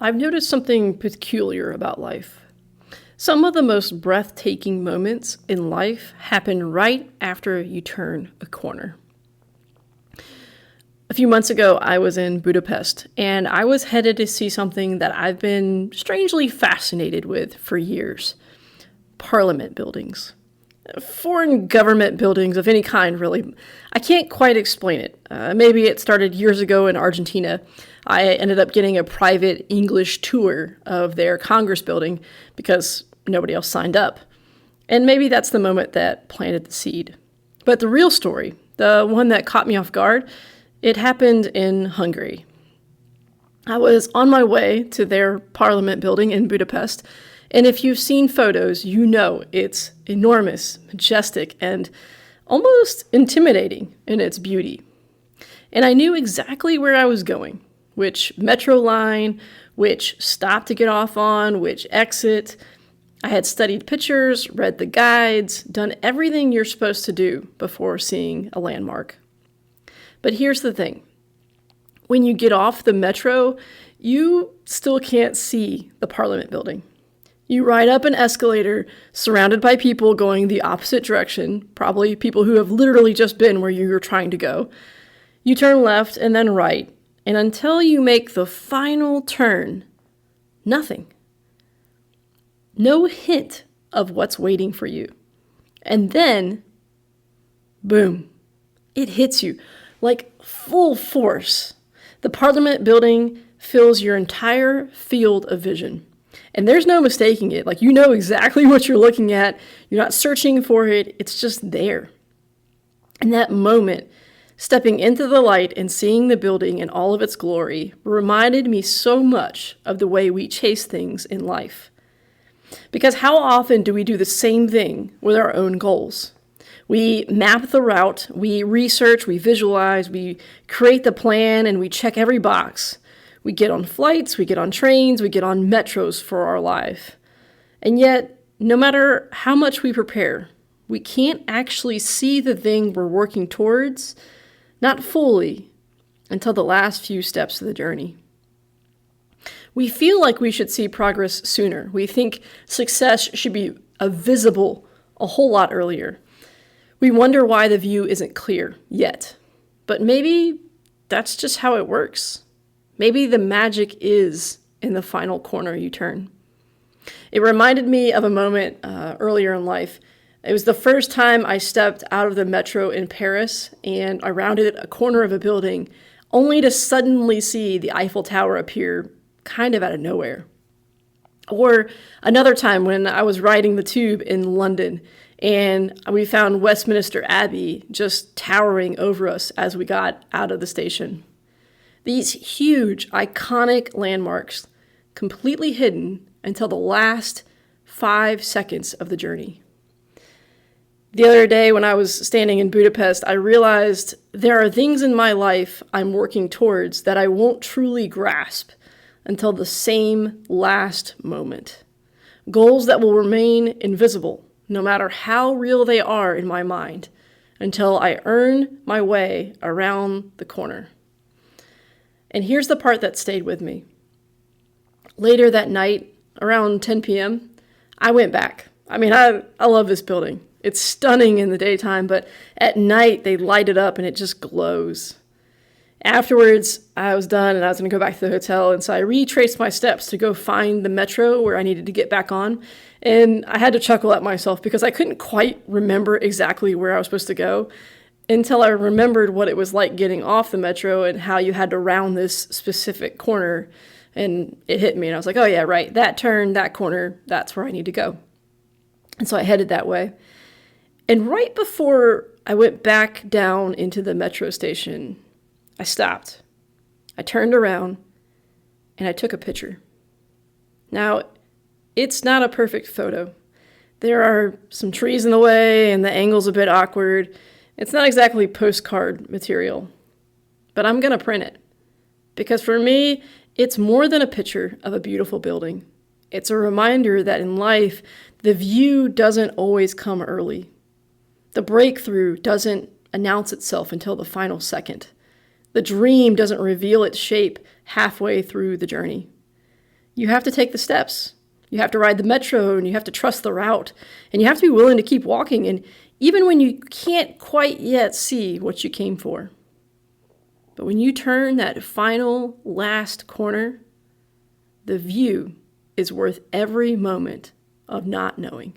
I've noticed something peculiar about life. Some of the most breathtaking moments in life happen right after you turn a corner. A few months ago, I was in Budapest, and I was headed to see something that I've been strangely fascinated with for years: parliament buildings. Foreign government buildings of any kind, really. I can't quite explain it. Maybe it started years ago in Argentina. I ended up getting a private English tour of their Congress building because nobody else signed up. And maybe that's the moment that planted the seed. But the real story, the one that caught me off guard, it happened in Hungary. I was on my way to their parliament building in Budapest, and if you've seen photos, you know it's enormous, majestic, and almost intimidating in its beauty. And I knew exactly where I was going, which metro line, which stop to get off on, which exit. I had studied pictures, read the guides, done everything you're supposed to do before seeing a landmark. But here's the thing. When you get off the metro, you still can't see the Parliament building. You ride up an escalator surrounded by people going the opposite direction, probably people who have literally just been where you were trying to go. You turn left and then right, and until you make the final turn, nothing. No hint of what's waiting for you. And then, boom, it hits you like full force. The Parliament building fills your entire field of vision. And there's no mistaking it. Like, you know exactly what you're looking at. You're not searching for it. It's just there. And that moment, stepping into the light and seeing the building in all of its glory, reminded me so much of the way we chase things in life. Because how often do we do the same thing with our own goals? We map the route, we research, we visualize, we create the plan, and we check every box. We get on flights, we get on trains, we get on metros for our life. And yet, no matter how much we prepare, we can't actually see the thing we're working towards, not fully, until the last few steps of the journey. We feel like we should see progress sooner. We think success should be visible a whole lot earlier. We wonder why the view isn't clear yet. But maybe that's just how it works. Maybe the magic is in the final corner you turn. It reminded me of a moment earlier in life. It was the first time I stepped out of the metro in Paris, and I rounded a corner of a building only to suddenly see the Eiffel Tower appear kind of out of nowhere. Or another time when I was riding the tube in London, and we found Westminster Abbey just towering over us as we got out of the station. These huge, iconic landmarks, completely hidden until the last 5 seconds of the journey. The other day when I was standing in Budapest, I realized there are things in my life I'm working towards that I won't truly grasp until the same last moment. Goals that will remain invisible, no matter how real they are in my mind, until I earn my way around the corner. And here's the part that stayed with me. Later that night, around 10 p.m., I went back. I love this building. It's stunning in the daytime, but at night they light it up and it just glows. Afterwards, I was done and I was going to go back to the hotel, and so I retraced my steps to go find the metro where I needed to get back on. And I had to chuckle at myself because I couldn't quite remember exactly where I was supposed to go until I remembered what it was like getting off the metro and how you had to round this specific corner. And it hit me, and I was like, oh yeah, right, that turn, that corner, that's where I need to go. And so I headed that way. And right before I went back down into the metro station, I stopped. I turned around, and I took a picture. Now, it's not a perfect photo. There are some trees in the way, and the angle's a bit awkward. It's not exactly postcard material, but I'm going to print it. Because for me, it's more than a picture of a beautiful building. It's a reminder that in life, the view doesn't always come early. The breakthrough doesn't announce itself until the final second. The dream doesn't reveal its shape halfway through the journey. You have to take the steps. You have to ride the metro, and you have to trust the route, and you have to be willing to keep walking, and even when you can't quite yet see what you came for. But when you turn that final last corner, the view is worth every moment of not knowing.